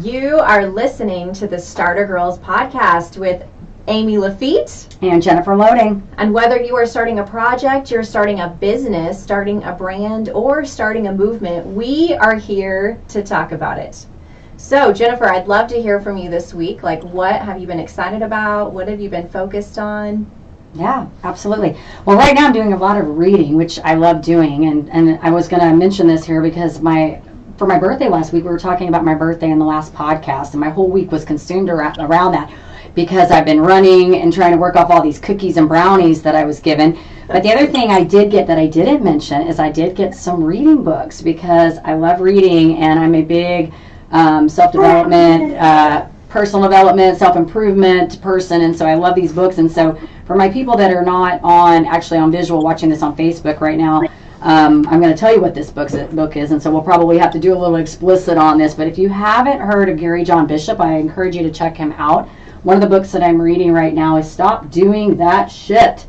You are listening to the Starter Girls podcast with Amy Lafitte and Jennifer Loading. And whether you are starting a project, you're starting a business, starting a brand, or starting a movement, we are here to talk about it. So, Jennifer, I'd love to hear from you this week. Like, what have you been excited about? What have you been focused on? Yeah, absolutely. Well, right now I'm doing a lot of reading, which I love doing. And I was going to mention this here because for my birthday last week, we were talking about my birthday in the last podcast, and my whole week was consumed around that because I've been running and trying to work off all these cookies and brownies that I was given. But the other thing I did get that I didn't mention is I did get some reading books because I love reading, and I'm a big self-development, personal development, self-improvement person, and so I love these books. And so for my people that are not on visual, watching this on Facebook right now, I'm going to tell you what this book is, and so we'll probably have to do a little explicit on this. But if you haven't heard of Gary John Bishop, I encourage you to check him out. One of the books that I'm reading right now is Stop Doing That Shit.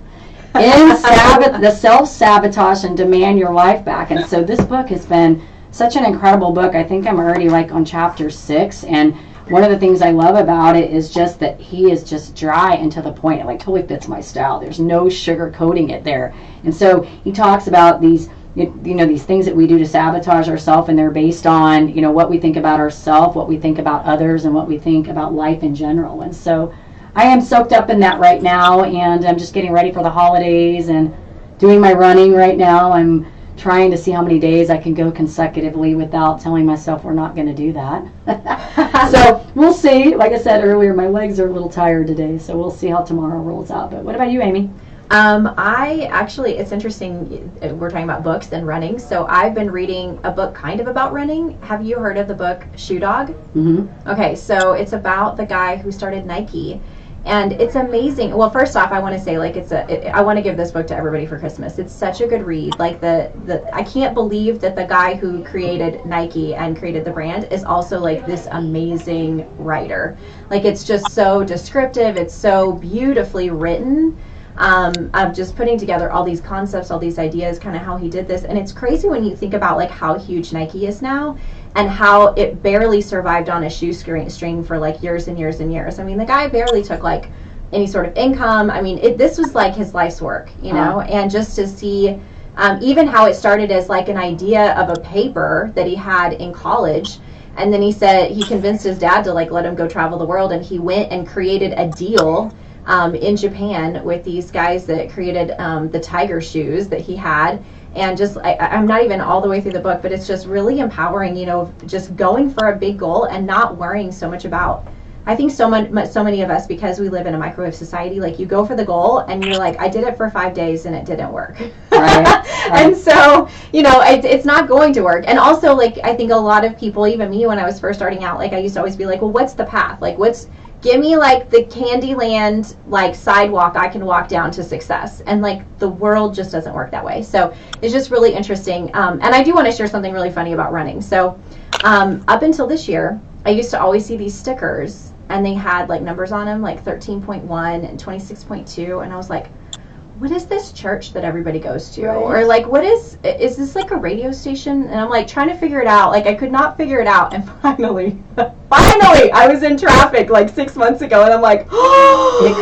The self-sabotage and demand your life back. And so this book has been such an incredible book. I think I'm already on chapter 6, and one of the things I love about it is just that he is just dry and to the point. It totally fits my style. There's no sugar coating it there. And so he talks about these things that we do to sabotage ourselves, and they're based on, what we think about ourselves, what we think about others, and what we think about life in general. And so I am soaked up in that right now, and I'm just getting ready for the holidays and doing my running right now. I'm trying to see how many days I can go consecutively without telling myself we're not going to do that. So we'll see. Like I said earlier, my legs are a little tired today, so we'll see how tomorrow rolls out. But what about you, Amy? It's interesting, we're talking about books and running, so I've been reading a book kind of about running. Have you heard of the book Shoe Dog? Mm-hmm. Okay, so it's about the guy who started Nike. And it's amazing. Well, first off, I want to say, I want to give this book to everybody for Christmas. It's such a good read. I can't believe that the guy who created Nike and created the brand is also this amazing writer. It's just so descriptive. It's so beautifully written. Of just putting together all these concepts, all these ideas, kind of how he did this. And it's crazy when you think about how huge Nike is now and how it barely survived on a shoestring for years and years and years. I mean, the guy barely took any sort of income. I mean, this was his life's work, and just to see even how it started as an idea of a paper that he had in college. And then he said he convinced his dad to let him go travel the world, and he went and created a deal in Japan with these guys that created the tiger shoes that he had. And just, I'm not even all the way through the book, but it's just really empowering, just going for a big goal and not worrying so much about, I think so many of us, because we live in a microwave society, you go for the goal and you're I did it for 5 days and it didn't work. Right. And so, it's not going to work. And also, I think a lot of people, even me, when I was first starting out, I used to always be well, what's the path? Give me the Candyland sidewalk I can walk down to success, and the world just doesn't work that way. So it's just really interesting. And I do want to share something really funny about running. So up until this year, I used to always see these stickers, and they had numbers on them 13.1 and 26.2, and I was what is this church that everybody goes to? Right. Or what is this a radio station? And I'm trying to figure it out. I could not figure it out. And finally, I was in traffic 6 months ago, and I'm it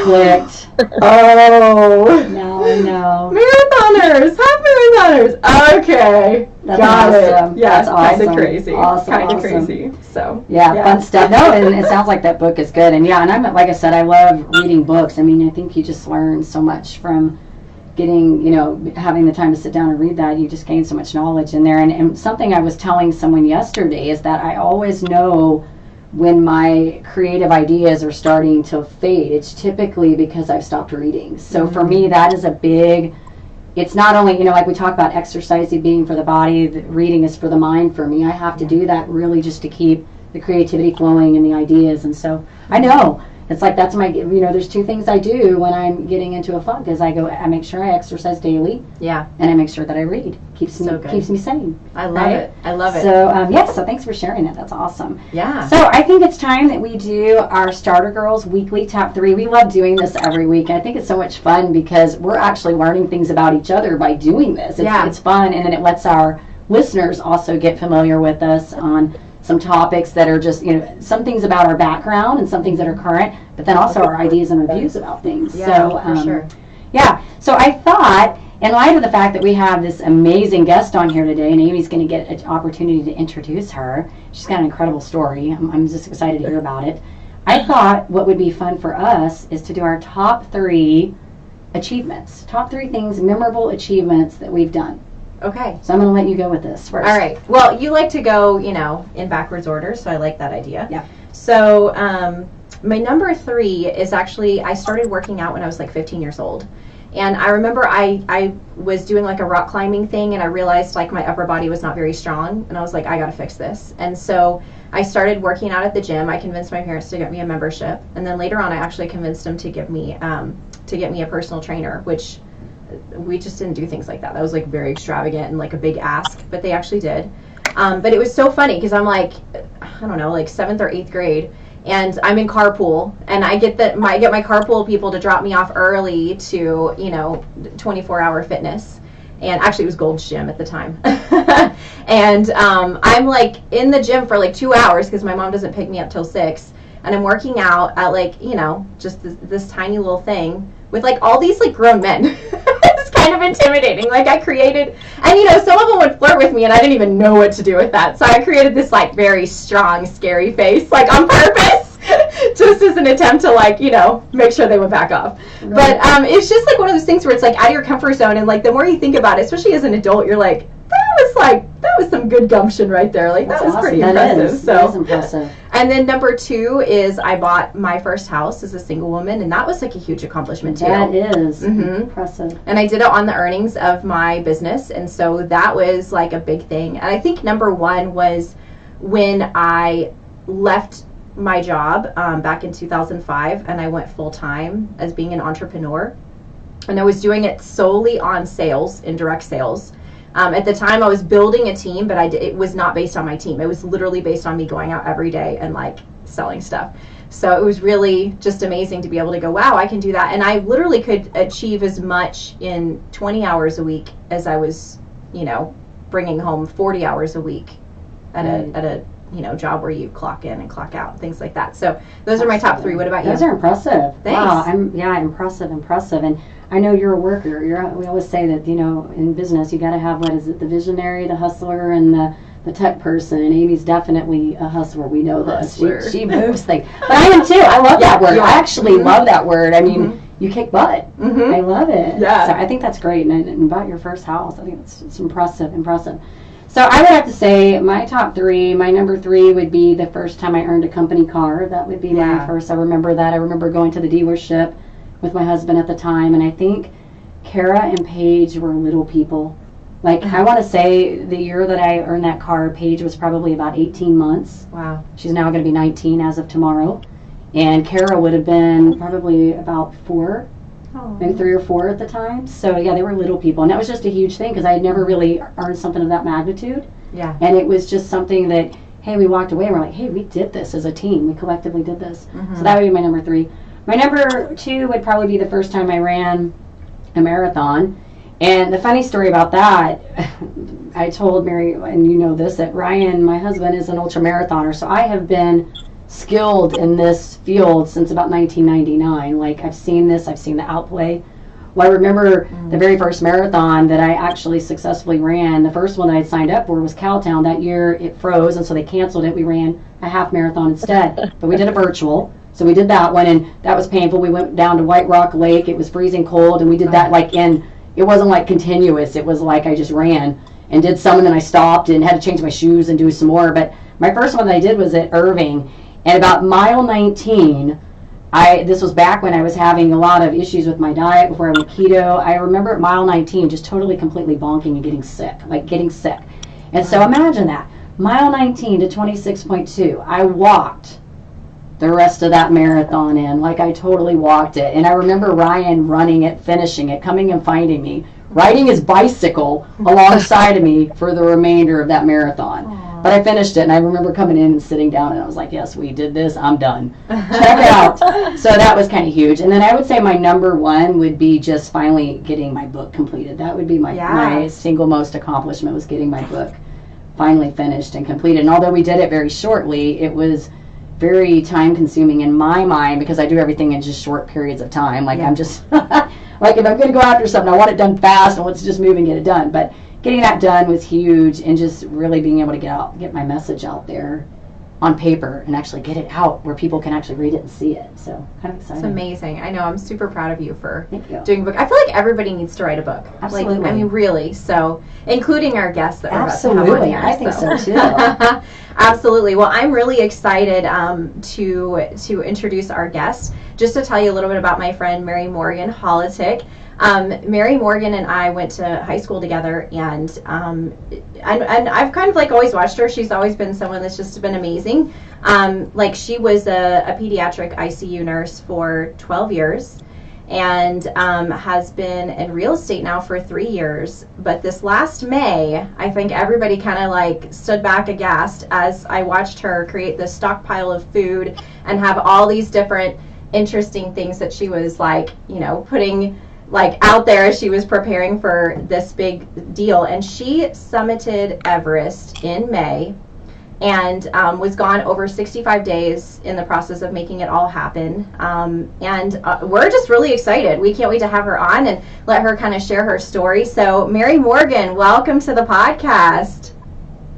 clicked. Oh, now I know. Marathoners, half marathoners. Okay, that's got awesome. it. Yeah, that's awesome. Kind of crazy. Awesome. Crazy. So yeah, fun stuff. No, and it sounds like that book is good. And and I'm like I said, I love reading books. I mean, I think you just learn so much from getting, having the time to sit down and read that. You just gain so much knowledge in there. And something I was telling someone yesterday is that I always know when my creative ideas are starting to fade. It's typically because I've stopped reading. So for me, that is a big, it's not only, we talk about exercising being for the body, reading is for the mind. For me, I have to do that really just to keep the creativity flowing and the ideas. And so I know it's that's my, there's two things I do when I'm getting into a funk is I make sure I exercise daily. Yeah. And I make sure that I read. Keeps me sane. I love it. I love it. So, so thanks for sharing that. That's awesome. Yeah. So I think it's time that we do our Starter Girls Weekly Top 3. We love doing this every week. I think it's so much fun because we're actually learning things about each other by doing this. It's fun, and then it lets our listeners also get familiar with us on some topics that are just, some things about our background and some things that are current, but then also our ideas and reviews about things. Yeah, So, for sure. Yeah, so I thought, in light of the fact that we have this amazing guest on here today, and Amy's going to get an opportunity to introduce her. She's got an incredible story. I'm just excited to hear about it. I thought what would be fun for us is to do our top 3 achievements. Top 3 things, memorable achievements that we've done. Okay. So I'm going to let you go with this first. All right. Well, you like to go, in backwards order, so I like that idea. Yeah. So my number 3 is actually, I started working out when I was like 15 years old. And I remember I was doing like a rock climbing thing, and I realized like my upper body was not very strong, and I was like, I got to fix this. And so I started working out at the gym. I convinced my parents to get me a membership, and then later on I actually convinced them to get me a personal trainer, which we just didn't do things like that. That was like very extravagant and like a big ask, but they actually did. But it was so funny because I'm like, I don't know, like 7th or 8th grade, and I'm in carpool, and I get my carpool people to drop me off early to 24-hour fitness, and actually it was Gold's Gym at the time. And I'm like in the gym for like 2 hours because my mom doesn't pick me up till 6, and I'm working out at like just this tiny little thing with like all these like grown men. It's kind of intimidating. Like I created, and some of them would flirt with me, and I didn't even know what to do with that. So I created this like very strong, scary face, like on purpose, just as an attempt to like make sure they would back off. Right. But it's just like one of those things where it's like out of your comfort zone, and like the more you think about it, especially as an adult, you're like, that was some good gumption right there. Like that was awesome. Pretty impressive. That is impressive. And then number 2 is I bought my first house as a single woman, and that was like a huge accomplishment too. That is impressive. And I did it on the earnings of my business, and so that was like a big thing. And I think number 1 was when I left my job back in 2005, and I went full time as being an entrepreneur, and I was doing it solely on sales, indirect sales. At the time, I was building a team, but it was not based on my team. It was literally based on me going out every day and like selling stuff. So it was really just amazing to be able to go, wow, I can do that. And I literally could achieve as much in 20 hours a week as I was, bringing home 40 hours a week at a job where you clock in and clock out, things like that. So those are my top 3. What about you? Those are impressive. Thanks. Wow, impressive. And I know you're a worker. We always say that, in business, you got to have, the visionary, the hustler, and the tech person. And Amy's definitely a hustler. We know this. She moves things. But I am too. I love that word. I actually love that word. I mean, you kick butt. I love it. Yeah. So I think that's great. And about your first house, I think it's impressive. So I would have to say my top 3, my number 3 would be the first time I earned a company car. That would be my first. I remember that. I remember going to the dealership with my husband at the time, and I think Kara and Paige were little people. Like, I want to say the year that I earned that car, Paige was probably about 18 months. Wow. She's now going to be 19 as of tomorrow. And Kara would have been probably about 4, maybe 3 or 4 at the time. So, yeah, they were little people. And that was just a huge thing because I had never really earned something of that magnitude. Yeah. And it was just something that, hey, we walked away and we're like, hey, we did this as a team. We collectively did this. So that would be my number 3. My number 2 would probably be the first time I ran a marathon. And the funny story about that, I told Mary, and you know this, that Ryan, my husband, is an ultramarathoner. So I have been skilled in this field since about 1999. Like, I've seen this, I've seen the outplay. Well, I remember the very first marathon that I actually successfully ran. The first one that I signed up for was Cowtown. That year it froze, and so they canceled it. We ran a half marathon instead. But we did a virtual. So we did that one, and that was painful. We went down to White Rock Lake. It was freezing cold, and we did that it wasn't like continuous. It was like I just ran and did some, and then I stopped and had to change my shoes and do some more. But my first one that I did was at Irving, and about mile 19, this was back when I was having a lot of issues with my diet before I went keto. I remember at mile 19 just totally completely bonking and getting sick. And so imagine that. Mile 19 to 26.2. I walked the rest of that marathon in. Like, I totally walked it. And I remember Ryan running it, finishing it, coming and finding me, riding his bicycle alongside of me for the remainder of that marathon. Aww. But I finished it, and I remember coming in and sitting down, and I was like, yes, we did this. I'm done. Check it out. So that was kind of huge. And then I would say my number 1 would be just finally getting my book completed. That would be my single most accomplishment, was getting my book finally finished and completed. And although we did it very shortly, it was very time consuming in my mind because I do everything in just short periods of time. Like I'm just like if I'm going to go after something, I want it done fast and let's just move and get it done. But getting that done was huge, and just really being able to get my message out there on paper and actually get it out where people can actually read it and see it. So kind of exciting. It's amazing. I know. I'm super proud of you for Thank you. doing a book. I feel like everybody needs to write a book. Absolutely. Like, I mean, really. So, including our guests that we're about to have on Absolutely. here. I think so too. Absolutely. Well, I'm really excited to introduce our guest. Just to tell you a little bit about my friend Mary Morgan Holotik. Mary Morgan and I went to high school together, and I've kind of like always watched her. She's always been someone that's just been amazing. Like she was a pediatric ICU nurse for 12 years and has been in real estate now for 3 years. But this last May, I think everybody kind of like stood back aghast as I watched her create this stockpile of food and have all these different interesting things that she was like, you know, putting like out there as she was preparing for this big deal. And she summited Everest in May and was gone over 65 days in the process of making it all happen. And we're just really excited. We can't wait to have her on and let her kind of share her story. So Mary Morgan, welcome to the podcast.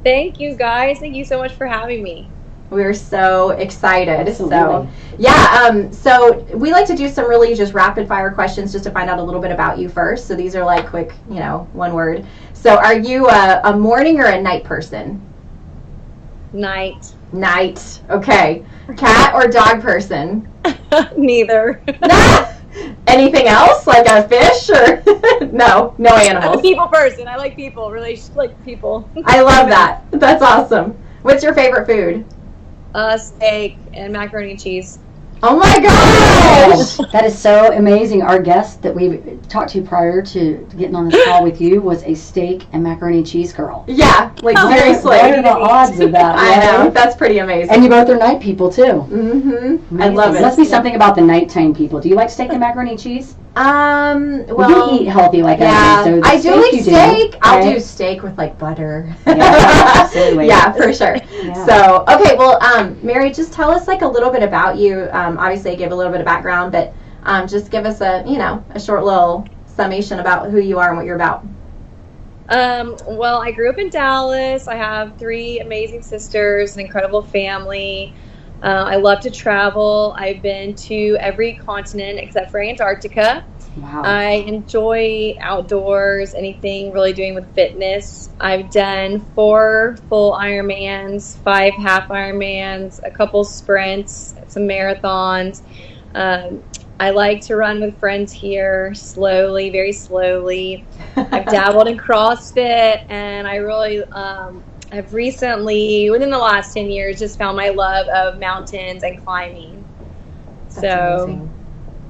Thank you, guys. Thank you so much for having me. We're so excited. Absolutely. So yeah, so we like to do some really just rapid fire questions just to find out a little bit about you first. So these are like quick, you know, one word. So are you a morning or a night person? Night. Night. Okay. Cat or dog person? Neither. Anything else? Like a fish or no I'm a animals? people person. I like people. Really like people. I love that. That's awesome. What's your favorite food? Steak and macaroni and cheese. Oh my gosh! That is so amazing. Our guest that we talked to prior to getting on this call with you was a steak and macaroni and cheese girl. Yeah, like What seriously. are the odds of that? I know. Right? That's pretty amazing. And you both are night people too. Mm-hmm. I love There it. must be something about the nighttime people. Do you like steak and macaroni and cheese? Well, Well, you eat healthy like yeah, I do. So the I do like you steak. I'll right? do steak with like butter. Yeah, absolutely. Yeah, for sure. Yeah. So, okay, well, Mary, just tell us like a little bit about you. Obviously, I gave a little bit of background, but just give us a short little summation about who you are and what you're about. Well, I grew up in Dallas. I have 3 amazing sisters, an incredible family. I love to travel. I've been to every continent except for Antarctica. Wow. I enjoy outdoors, anything really doing with fitness. I've done 4 full Ironmans, 5 half Ironmans, a couple sprints, some marathons. I like to run with friends here slowly, very slowly. I've dabbled in CrossFit, and I really have recently, within the last 10 years, just found my love of mountains and climbing. That's amazing.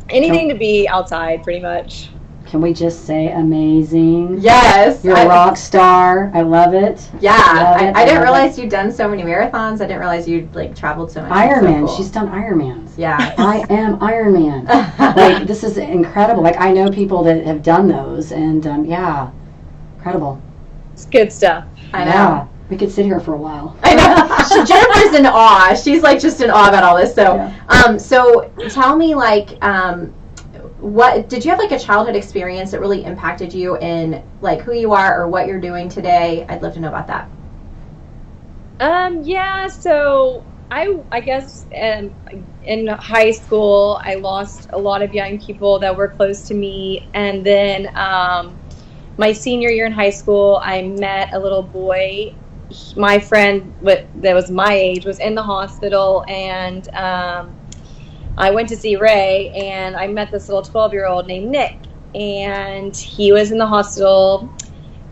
Anything to be outside, pretty much. Can we just say amazing? Yes. You're a rock star. I love it. Yeah. Love it. I didn't love realize you'd done so many marathons. I didn't realize you'd like traveled so much. That's so Ironman. cool. She's done Ironmans. Yeah. I am Ironman. Like, this is incredible. Like, I know people that have done those, and yeah, incredible. It's good stuff. I know. Yeah. We could sit here for a while. I know. Jennifer's in awe. She's like just in awe about all this. So, so tell me, like, what did you have like a childhood experience that really impacted you in like who you are or what you're doing today? I'd love to know about that. Yeah. So I guess in high school I lost a lot of young people that were close to me, and then my senior year in high school I met a little boy. My friend that was my age was in the hospital, and I went to see Ray, and I met this little 12-year-old named Nick, and he was in the hospital.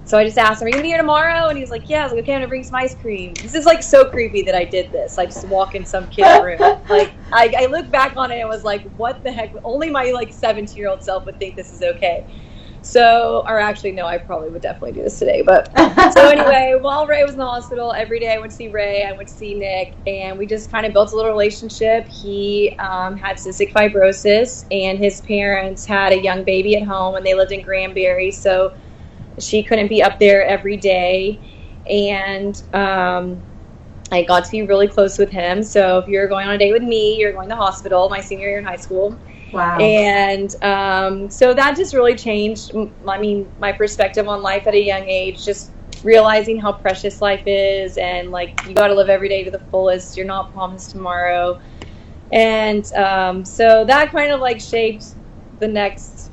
So I just asked him, "Are you gonna be here tomorrow?" And he was like, "Yeah." I was like, "Okay, I'm gonna bring some ice cream." This is like so creepy that I did this, like just walk in some kid's room. Like I look back on it and was like, "What the heck?" Only my like 17-year-old self would think this is okay. So, or actually, no, I probably would definitely do this today. But so anyway, while Ray was in the hospital, every day I went to see Ray, I went to see Nick, and we just kind of built a little relationship. He had cystic fibrosis, and his parents had a young baby at home, and they lived in Granbury, so she couldn't be up there every day. and I got to be really close with him. So if you're going on a date with me, you're going to the hospital my senior year in high school. Wow. And so that just really changed, my perspective on life at a young age, just realizing how precious life is, and like, you got to live every day to the fullest. You're not promised tomorrow. And so that kind of like shaped the next,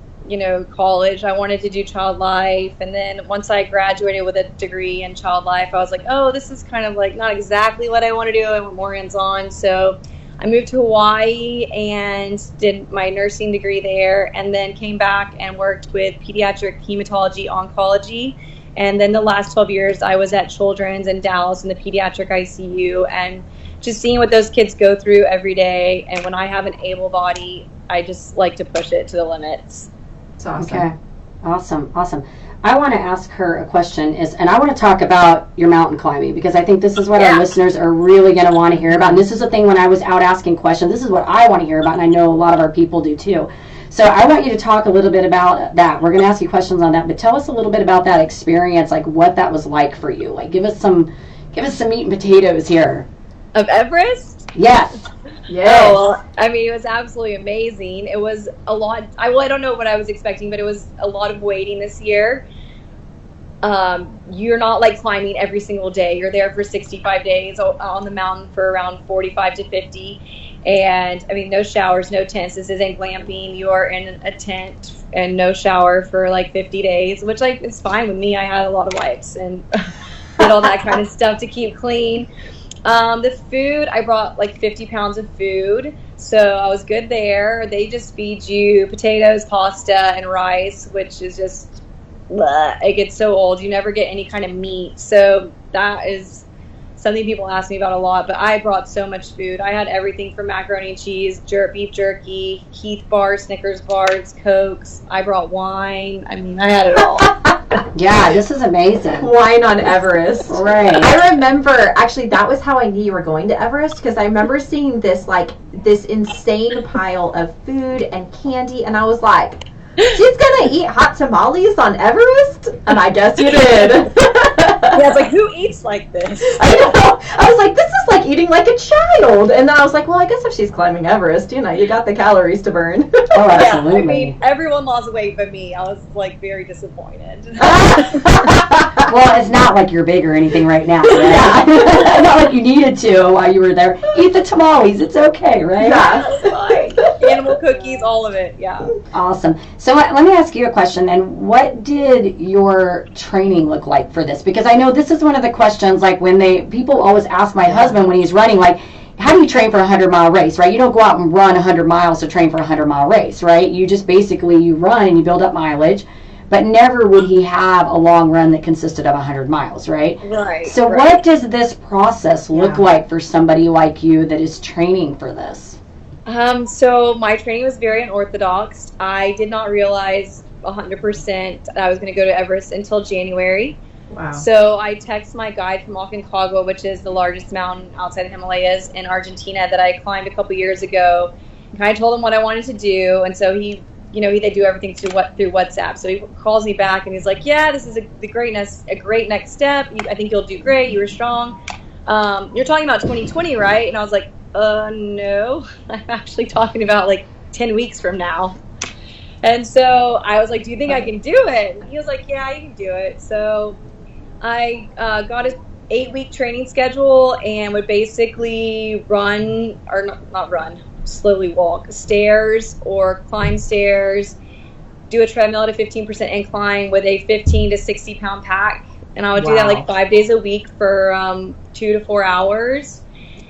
college. I wanted to do child life. And then once I graduated with a degree in child life, I was like, oh, this is kind of like not exactly what I want to do. I want more hands-on. So I moved to Hawaii and did my nursing degree there, and then came back and worked with pediatric hematology oncology. And then the last 12 years I was at Children's in Dallas in the pediatric ICU, and just seeing what those kids go through every day. And when I have an able body, I just like to push it to the limits. It's awesome. Okay. Awesome. I want to ask her a question, and I want to talk about your mountain climbing, because I think this is what our listeners are really going to want to hear about. And this is the thing, when I was out asking questions, this is what I want to hear about, and I know a lot of our people do too. So I want you to talk a little bit about that. We're going to ask you questions on that, but tell us a little bit about that experience, like what that was like for you. Like, give us some meat and potatoes here. Of Everest? Yes. Yes. Oh, well, it was absolutely amazing. It was a lot. I don't know what I was expecting, but it was a lot of waiting this year. You're not like climbing every single day. You're there for 65 days on the mountain for around 45 to 50. And no showers, no tents. This isn't glamping. You are in a tent and no shower for like 50 days, which is fine with me. I had a lot of wipes and did all that kind of stuff to keep clean. The food, I brought like 50 pounds of food, so I was good there. They just feed you potatoes, pasta, and rice, which is just, it gets so old. You never get any kind of meat, so that is something people ask me about a lot, but I brought so much food. I had everything from macaroni and cheese, beef jerky, Heath bars, Snickers bars, Cokes. I brought wine. I had it all. Yeah, this is amazing. Wine on Everest. Right. I remember, actually, that was how I knew you were going to Everest, because I remember seeing this insane pile of food and candy, and I was like, she's going to eat hot tamales on Everest? And I guess you did. Yeah, it's like, who eats like this? I know. I was like, this is like eating like a child. And then I was like, well, I guess if she's climbing Everest, you got the calories to burn. Oh, absolutely. Yeah, everyone lost weight but me. I was like very disappointed. Well, it's not like you're big or anything right now, right? Yeah. Not like you needed to while you were there. Eat the tamales. It's okay, right? Yeah. That's fine. Animal cookies, all of it. Yeah. Awesome. So let me ask you a question. And what did your training look like for this? Because I know this is one of the questions, like when people always ask my husband when he's running, like, how do you train for a 100-mile race, right? You don't go out and run 100 miles to train for a 100-mile race, right? You just you run and you build up mileage, but never would he have a long run that consisted of 100 miles, right? Right. So what does this process look like for somebody like you that is training for this? So my training was very unorthodox. I did not realize 100% that I was going to go to Everest until January. Wow. So I text my guide from Aconcagua, which is the largest mountain outside of Himalayas in Argentina that I climbed a couple years ago. And I told him what I wanted to do, and so they do everything through WhatsApp. So he calls me back and he's like, "Yeah, this is a great next step. I think you'll do great. You were strong. You're talking about 2020, right?" And I was like, "No, I'm actually talking about like 10 weeks from now." And so I was like, "Do you think I can do it?" And he was like, "Yeah, you can do it." So I got an 8-week training schedule and would basically slowly walk stairs or climb stairs, do a treadmill at a 15% incline with a 15 to 60 pound pack. And I would do that like 5 days a week for 2 to 4 hours.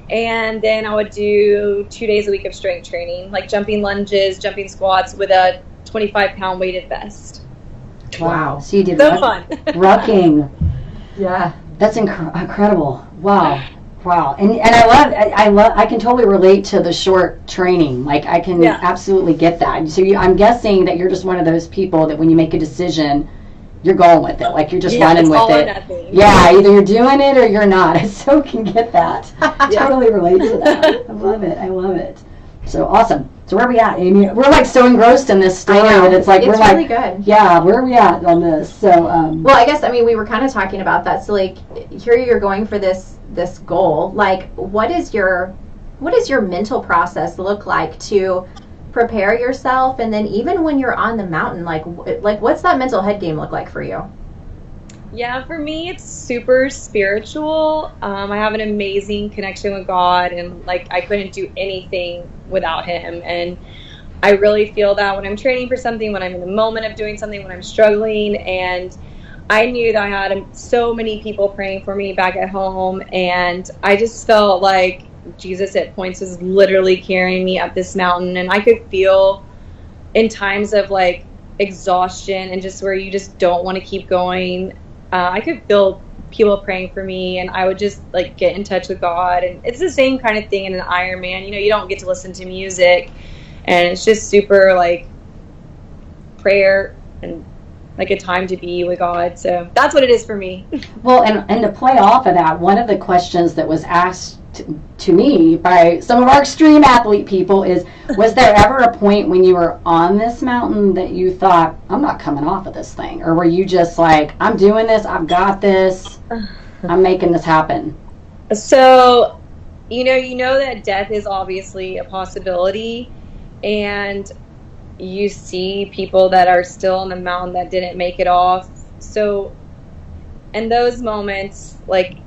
And then I would do 2 days a week of strength training, like jumping lunges, jumping squats with a 25-pound weighted vest. Wow. So you did fun. rucking. Yeah. That's incredible. Wow. And I love I can totally relate to the short training. Like I can absolutely get that. So I'm guessing that you're just one of those people that when you make a decision, you're going with it. Like you're just running with all it. Or nothing. Yeah, either you're doing it or you're not. I so can get that. Totally relate to that. I love it. So awesome. So where are we at, Amy? We're like so engrossed in this story that it's like, it's we're really like, good. yeah, where are we at on this? So, well, I guess, I mean, we were kind of talking about that. So like, here you're going for this goal. Like, what does your mental process look like to prepare yourself? And then even when you're on the mountain, like what's that mental head game look like for you? Yeah, for me, it's super spiritual. I have an amazing connection with God, and like I couldn't do anything without Him. And I really feel that when I'm training for something, when I'm in the moment of doing something, when I'm struggling. And I knew that I had so many people praying for me back at home, and I just felt like Jesus at points was literally carrying me up this mountain. And I could feel in times of like exhaustion and just where you just don't want to keep going. I could feel people praying for me, and I would just like get in touch with God. And it's the same kind of thing in an Ironman. You know, you don't get to listen to music, and it's just super like prayer and like a time to be with God. So that's what it is for me. Well, and to play off of that, one of the questions that was asked to me by some of our extreme athlete people is, was there ever a point when you were on this mountain that you thought, I'm not coming off of this thing? Or were you just like, I'm doing this, I've got this, I'm making this happen? So, you know that death is obviously a possibility, and you see people that are still on the mountain that didn't make it off. So in those moments, like,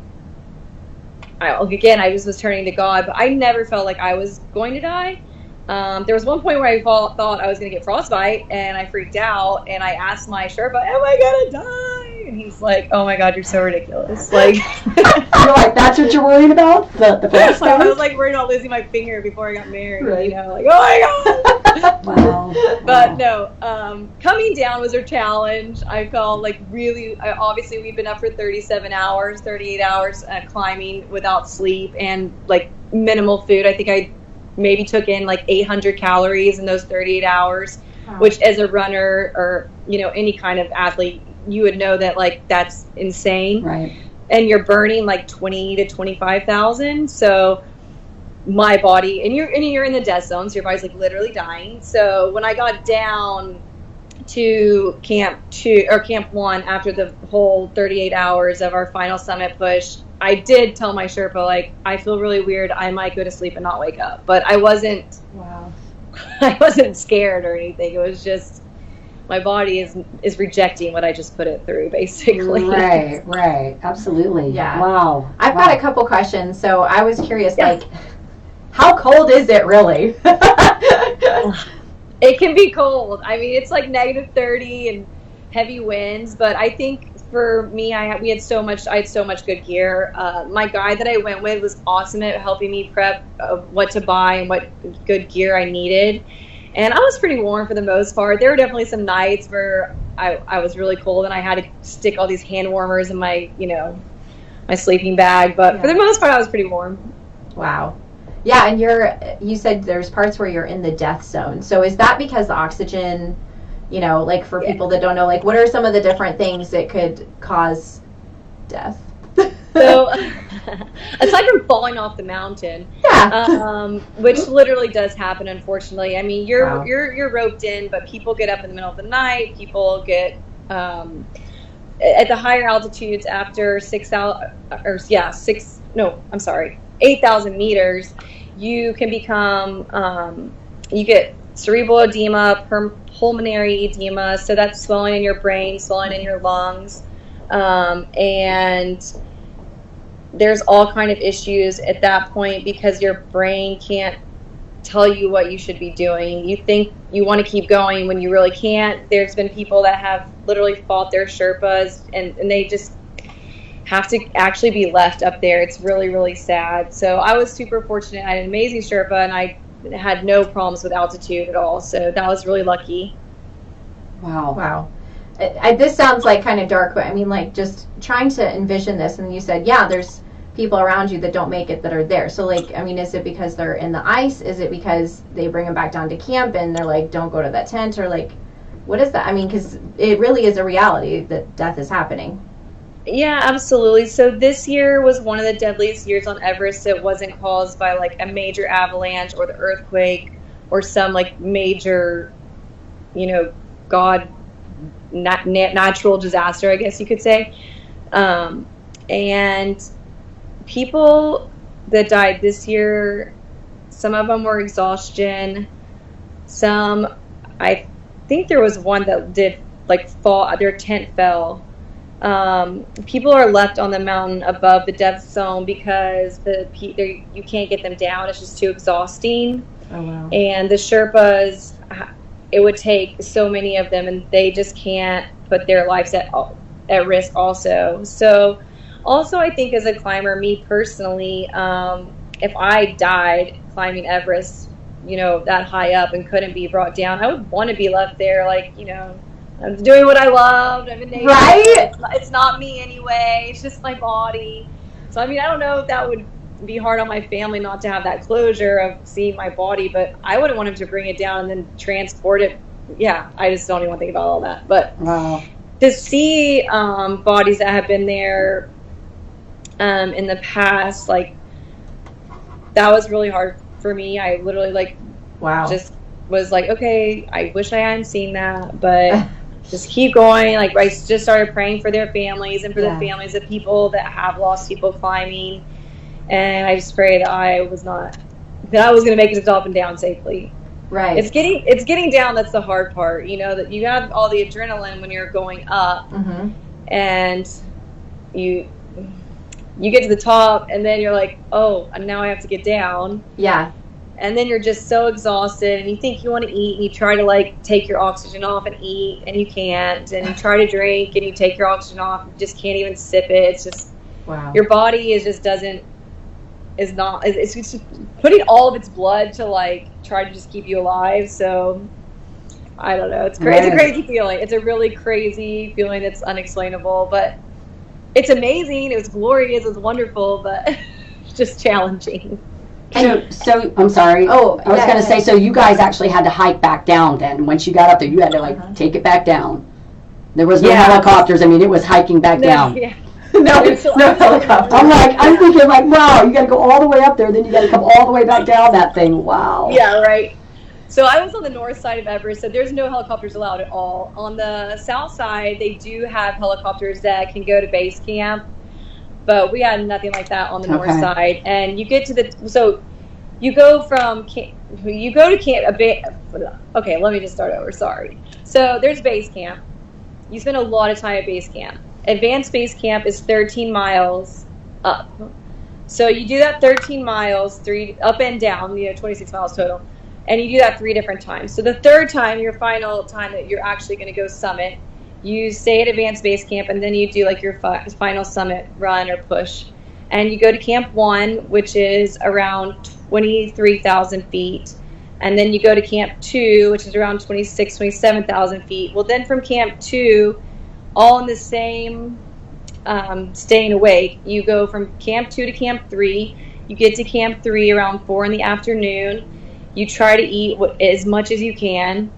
I just was turning to God, but I never felt like I was going to die. There was one point where I thought I was going to get frostbite, and I freaked out, and I asked my Sherpa, am I going to die? And he's like, oh my God, you're so ridiculous. Like, you're like, that's what you're worried about? The frostbite? I was like worried about losing my finger before I got married, right. You know, like, oh my God. Wow. But no, coming down was a challenge. I felt like really, obviously we've been up for 38 hours climbing without sleep and like minimal food. I think I maybe took in like 800 calories in those 38 hours, wow. Which as a runner or, you know, any kind of athlete, you would know that like that's insane. Right. And you're burning like 20 to 25,000. So my body, and you're in the death zone, so your body's like literally dying. So when I got down to camp 1 after the whole 38 hours of our final summit push, I did tell my Sherpa, like, I feel really weird. I might go to sleep and not wake up. But I wasn't. Wow. I wasn't scared or anything. It was just my body is rejecting what I just put it through, basically. Right. Absolutely. Yeah. Wow. I've got a couple questions. So I was curious, like, how cold is it really? It can be cold. I mean, it's like -30 and heavy winds, but I think for me, I had so much good gear. My guide that I went with was awesome at helping me prep what to buy and what good gear I needed. And I was pretty warm for the most part. There were definitely some nights where I was really cold and I had to stick all these hand warmers in my, my sleeping bag. But for the most part, I was pretty warm. Wow. Yeah, and you said there's parts where you're in the death zone. So is that because the oxygen, like for people that don't know, like what are some of the different things that could cause death? So, aside from falling off the mountain, which literally does happen, unfortunately. I mean, you're roped in, but people get up in the middle of the night. People get at the higher altitudes after 8,000 meters. You can become you get cerebral edema, pulmonary edema. So that's swelling in your brain, swelling in your lungs, and there's all kind of issues at that point because your brain can't tell you what you should be doing. You think you want to keep going when you really can't. There's been people that have literally fought their Sherpas and they just have to actually be left up there. It's really, really sad. So I was super fortunate. I had an amazing Sherpa and I had no problems with altitude at all. So that was really lucky. Wow. This sounds like kind of dark, but I mean, like just trying to envision this. And you said, there's people around you that don't make it that are there. So like, I mean, is it because they're in the ice? Is it because they bring them back down to camp and they're like, don't go to that tent? Or like, what is that? I mean, because it really is a reality that death is happening. Yeah, absolutely. So this year was one of the deadliest years on Everest. It wasn't caused by like a major avalanche or the earthquake or some like major, natural disaster, I guess you could say. And people that died this year, some of them were exhaustion. Some, I think there was one that did like fall, their tent fell. People are left on the mountain above the death zone because you can't get them down. It's just too exhausting. Oh, wow. And the Sherpas, it would take so many of them, and they just can't put their lives at risk also. So also, I think as a climber, me personally, if I died climbing Everest, that high up and couldn't be brought down, I would want to be left there, like, I'm doing what I loved. I'm in nature. Right? It's not me anyway. It's just my body. So, I don't know if that would be hard on my family not to have that closure of seeing my body, but I wouldn't want him to bring it down and then transport it. Yeah, I just don't even want to think about all that. But wow. To see bodies that have been there in the past, like, that was really hard for me. I literally, wow, just was like, okay, I wish I hadn't seen that, but just keep going. Like, I just started praying for their families and for the families of people that have lost people climbing. And I just pray that I was going to make it to up and down safely. Right. It's getting down that's the hard part. That you have all the adrenaline when you're going up, mm-hmm. and you get to the top, and then you're like, oh, and now I have to get down. Yeah. And then you're just so exhausted, and you think you want to eat, and you try to take your oxygen off and eat, and you can't. And you try to drink, and you take your oxygen off, you just can't even sip it. It's just, wow. Your body it's just putting all of its blood to try to just keep you alive. So I don't know. It's crazy, It's a crazy feeling. It's a really crazy feeling that's unexplainable, but it's amazing. It was glorious. It was wonderful, but just challenging. So I'm sorry. Oh, I was going to say, so you guys actually had to hike back down then. Once you got up there, you had to take it back down. There was no helicopters. It was hiking back down. Yeah. No helicopter. I'm thinking wow, you got to go all the way up there, then you got to come all the way back down that thing. Wow. Yeah, right. So I was on the north side of Everest, so there's no helicopters allowed at all. On the south side, they do have helicopters that can go to base camp, but we had nothing like that on the north side. And you get to you go to camp a bit. Okay, let me just start over. Sorry. So there's base camp. You spend a lot of time at base camp. Advanced base camp is 13 miles up. So you do that 13 miles, 3 up and down, 26 miles total. And you do that 3 different times. So the third time, your final time that you're actually going to go summit, you stay at advanced base camp, and then you do your final summit run or push. And you go to camp 1, which is around 23,000 feet. And then you go to camp 2, which is around 27,000 feet. Well, then from camp 2, all in the same staying awake, you go from camp 2 to camp 3. You get to camp 3 around 4 in the afternoon. You try to eat as much as you can.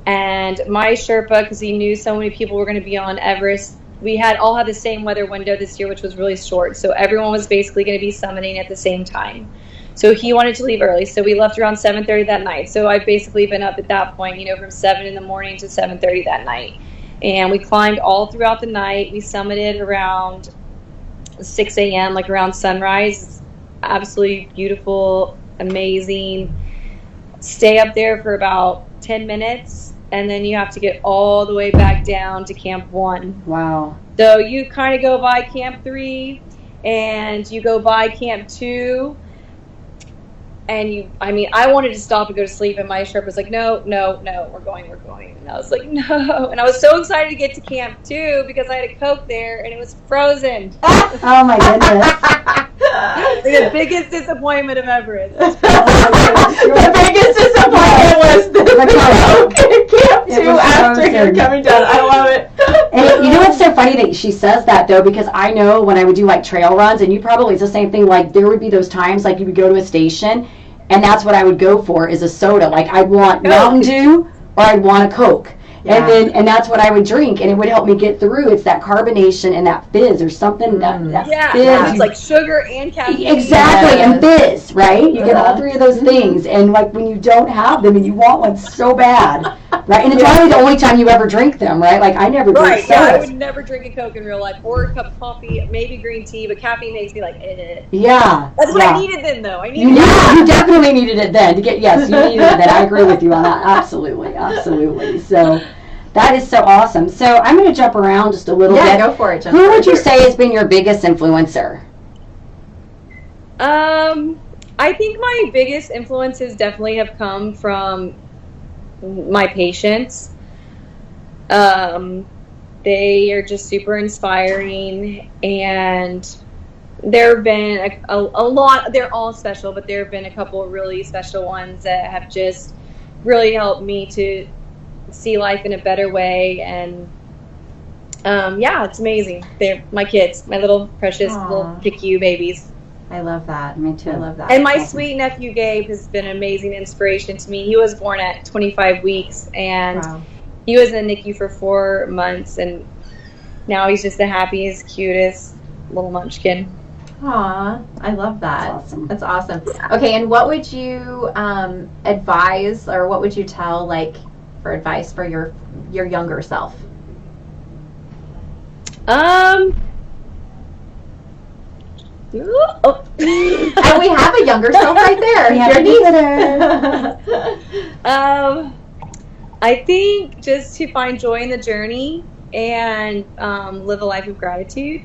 And my Sherpa, because he knew so many people were going to be on Everest, we all had the same weather window this year, which was really short. So everyone was basically going to be summiting at the same time. So he wanted to leave early. So we left around 7:30 that night. So I've basically been up at that point, from 7 in the morning to 7:30 that night. And we climbed all throughout the night. We summited around 6 a.m., around sunrise. It's absolutely beautiful, amazing. Stay up there for about 10 minutes, and then you have to get all the way back down to camp 1. Wow. So you kind of go by camp 3, and you go by camp 2, and I wanted to stop and go to sleep, and my Sherpa was like, no, we're going. And I was like, no. And I was so excited to get to camp 2 because I had a Coke there, and it was frozen. Oh, my goodness. The biggest disappointment of Everest. The biggest disappointment was the Coke at camp 2 after you're coming down. I love it. And it's so funny that she says that, though, because I know when I would do trail runs, and you probably, it's the same thing, there would be those times you would go to a station, and that's what I would go for is a soda. I'd want Mountain Dew or I'd want a Coke. And that's what I would drink, and it would help me get through. It's that carbonation and that fizz or something. That fizz. It's like sugar and caffeine. Exactly, and fizz, right? You get all three of those things, and like when you don't have them and you want one so bad, right? And it's probably the only time you ever drink them, right? Like I never drink sodas. I would never drink a Coke in real life, or a cup of coffee, maybe green tea, but caffeine makes me like, eh. Yeah. That's what I needed then, though. You definitely needed it then to get. Yes, you needed it then. I agree with you on that. Absolutely. So. That is so awesome. So I'm going to jump around just a little bit. Yeah, go for it. Who would you say has been your biggest influencer? I think my biggest influences definitely have come from my patients. They are just super inspiring, and there have been a lot. They're all special, but there have been a couple of really special ones that have just really helped me to see life in a better way. And it's amazing. They're my kids, my little precious little PICU babies. I love that. Me too. I love that. And my sweet nephew Gabe has been an amazing inspiration to me. He was born at 25 weeks, and he was in the NICU for 4 months, and now he's just the happiest, cutest little munchkin. Aw, I love that. That's awesome. Okay, and what would you advise, or what would you tell, like, for advice for your younger self? Oh. And we have a younger self right there. I think just to find joy in the journey and live a life of gratitude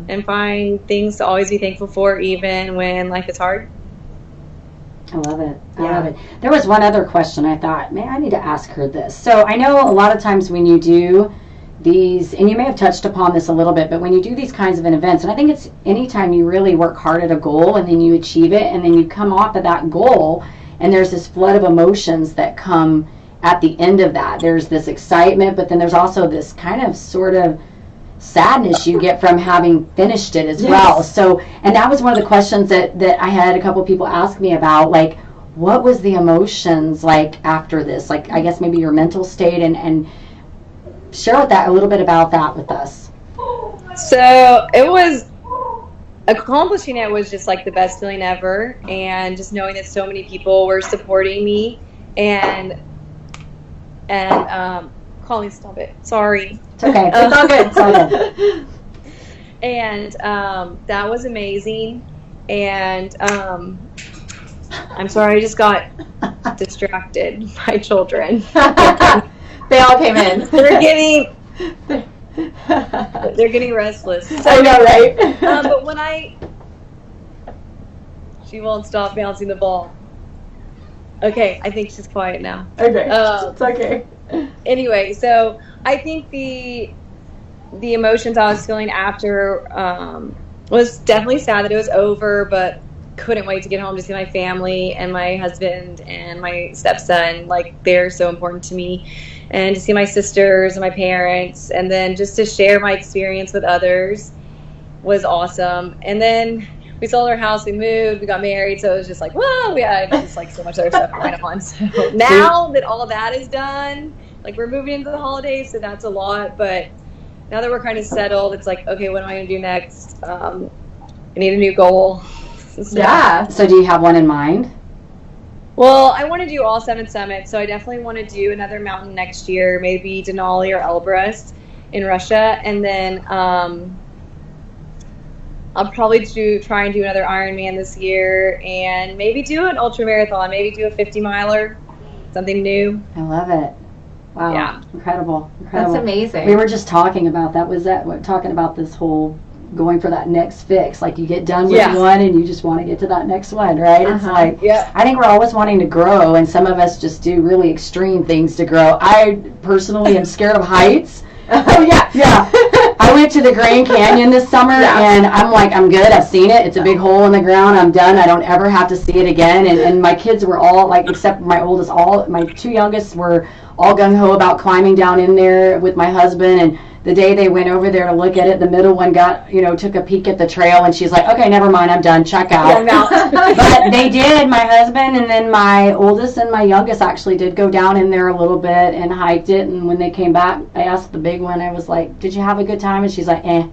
and find things to always be thankful for, even when life is hard. I love it. I love it. There was one other question I thought, man, I need to ask her this. So I know a lot of times when you do these, and you may have touched upon this a little bit, but when you do these kinds of events, and I think it's anytime you really work hard at a goal and then you achieve it and then you come off of that goal and there's this flood of emotions that come at the end of that. There's this excitement, but then there's also this kind of sort of sadness you get from having finished it as well. So, and that was one of the questions that I had a couple of people ask me about, like, what was the emotions like after this? Like, I guess maybe your mental state, and share with that a little bit about that with us. So it was, accomplishing it was just like the best feeling ever, and just knowing that so many people were supporting me, and Colleen, stop it. Sorry. It's okay. It's all good. It's all good. And that was amazing. And I'm sorry, I just got distracted by children. They all came in. They're getting restless. So, I know, right? but when she won't stop bouncing the ball. Okay, I think she's quiet now. Okay, it's okay. Anyway, so I think the emotions I was feeling after was definitely sad that it was over, but couldn't wait to get home to see my family and my husband and my stepson. Like, they're so important to me. And to see my sisters and my parents, and then just to share my experience with others was awesome. And then we sold our house, we moved, we got married, so it was just like, whoa, we had just like so much other stuff going on. So now that all that is done, like, we're moving into the holidays, so that's a lot. But now that we're kind of settled, it's like, okay, what am I going to do next? I need a new goal. So do you have one in mind? Well, I want to do all 7 summits, so I definitely want to do another mountain next year, maybe Denali or Everest in Russia, and then I'll probably try and do another Ironman this year, and maybe do an ultra marathon, maybe do a 50-miler, something new. I love it. Wow. Yeah. Incredible. That's amazing. We were just talking about that. Talking about this whole going for that next fix. Like, you get done with one and you just want to get to that next one, right? It's like, I think we're always wanting to grow, and some of us just do really extreme things to grow. I personally am scared of heights. Yeah. I went to the Grand Canyon this summer, and I'm like, I'm good. I've seen it. It's a big hole in the ground. I'm done. I don't ever have to see it again. And my kids were all, like, except my oldest, my 2 youngest were all gung-ho about climbing down in there with my husband, and the day they went over there to look at it, the middle one took a peek at the trail, and she's like, okay, never mind, I'm done, check out. Yeah, I'm out. But they did, my husband and then my oldest and my youngest actually did go down in there a little bit and hiked it, and when they came back, I asked the big one, I was like, did you have a good time? And she's like, eh.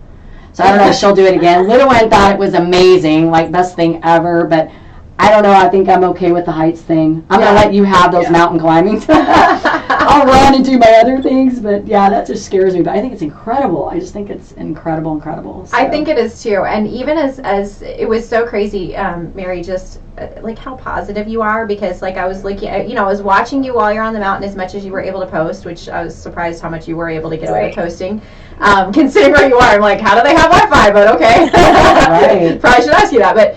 So I don't know if she'll do it again. Little one thought it was amazing, like best thing ever, but I don't know, I think I'm okay with the heights thing. I'm going to let you have those mountain climbings. I'll run and do my other things, but yeah, that just scares me. But I think it's incredible. I just think it's incredible. So. I think it is too. And even as it was so crazy, Mary, just like how positive you are, because like I was looking, I was watching you while you're on the mountain as much as you were able to post, which I was surprised how much you were able to get away with posting. Considering where you are, I'm like, how do they have Wi-Fi? But okay. Right. Probably should ask you that. But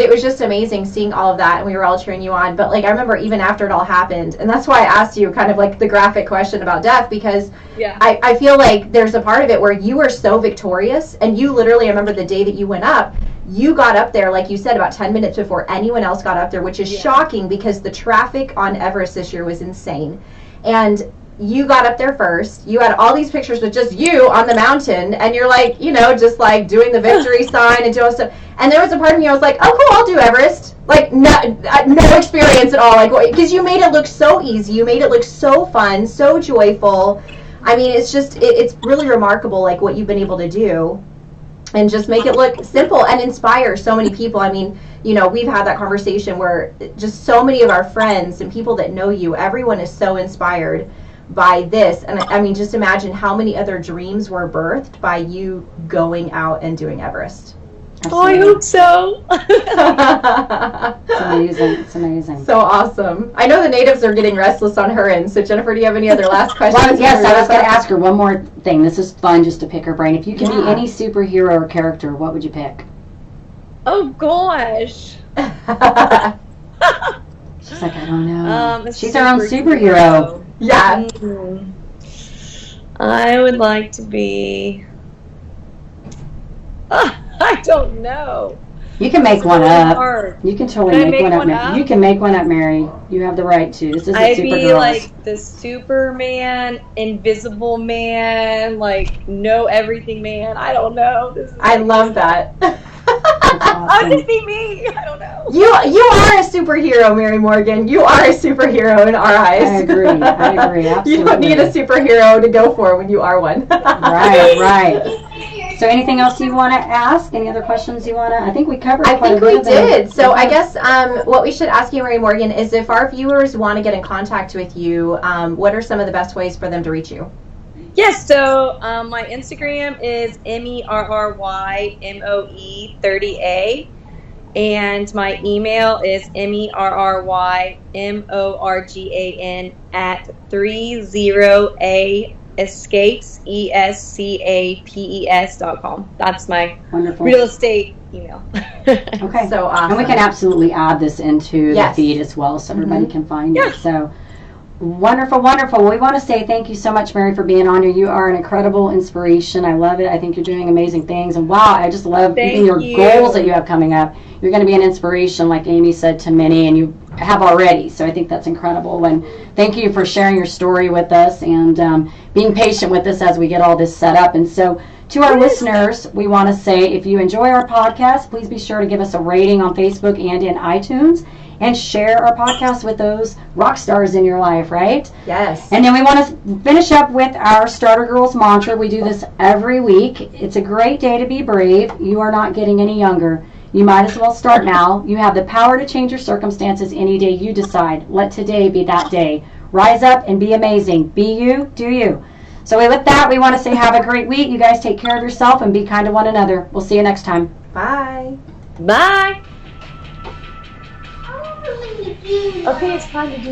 it was just amazing seeing all of that, and we were all cheering you on. But like I remember even after it all happened, and that's why I asked you kind of like the graphic question about death, because I feel like there's a part of it where you were so victorious, and you literally, I remember the day that you went up, you got up there, like you said, about 10 minutes before anyone else got up there, which is shocking because the traffic on Everest this year was insane. And you got up there first. You had all these pictures with just you on the mountain, and you're like, just like doing the victory sign and doing stuff. And there was a part of me, I was like, oh, cool, I'll do Everest. Like, no experience at all. Like, because you made it look so easy. You made it look so fun, so joyful. I mean, it's just, it's really remarkable, like, what you've been able to do. And just make it look simple and inspire so many people. I mean, we've had that conversation where just so many of our friends and people that know you, everyone is so inspired by this. And I mean, just imagine how many other dreams were birthed by you going out and doing Everest. Oh, I hope so. It's amazing. So awesome. I know the natives are getting restless on her end. So Jennifer, do you have any other last questions? Well, yes, I was going to ask her one more thing. This is fun just to pick her brain. If you could be any superhero or character, what would you pick? Oh gosh. She's like, I don't know. She's her own superhero. Yeah. I would like to be... I don't know. You can make one up. Hard. You can totally make one up. You can make one up, Mary. You have the right to. This isn't I'd Supergirls. be like the Superman, Invisible Man, like know everything man. I don't know. I love that. Awesome. I'll just be me. I don't know. You are a superhero, Mary Morgan. You are a superhero in our eyes. I agree. Absolutely. You don't need a superhero to go for when you are one. Right. So anything else you want to ask? Any other questions you want to? I think we covered quite a bit. I think we did. So I guess what we should ask you, Mary Morgan, is if our viewers want to get in contact with you, what are some of the best ways for them to reach you? Yes, so my Instagram is MERRYMOE30A, and my email is MERRYMORGAN@30A escapes ESCAPES.com. That's my real estate email. Okay, so awesome. And we can absolutely add this into the feed as well, so everybody can find it. So wonderful. We want to say thank you so much, Mary, for being on here. You are an incredible inspiration. I love it. I think you're doing amazing things, and wow, I just love even your goals that you have coming up. You're going to be an inspiration, like Amy said, to many, and you have already. So I think that's incredible. And thank you for sharing your story with us and being patient with us as we get all this set up. And so to our listeners, we want to say if you enjoy our podcast, please be sure to give us a rating on Facebook and in iTunes, and share our podcast with those rock stars in your life, right? Yes. And then we want to finish up with our Starter Girls mantra. We do this every week. It's a great day to be brave. You are not getting any younger. You might as well start now. You have the power to change your circumstances any day you decide. Let today be that day. Rise up and be amazing. Be you, do you. So with that, we want to say have a great week. You guys take care of yourself and be kind to one another. We'll see you next time. Bye. Bye. Okay, it's time to do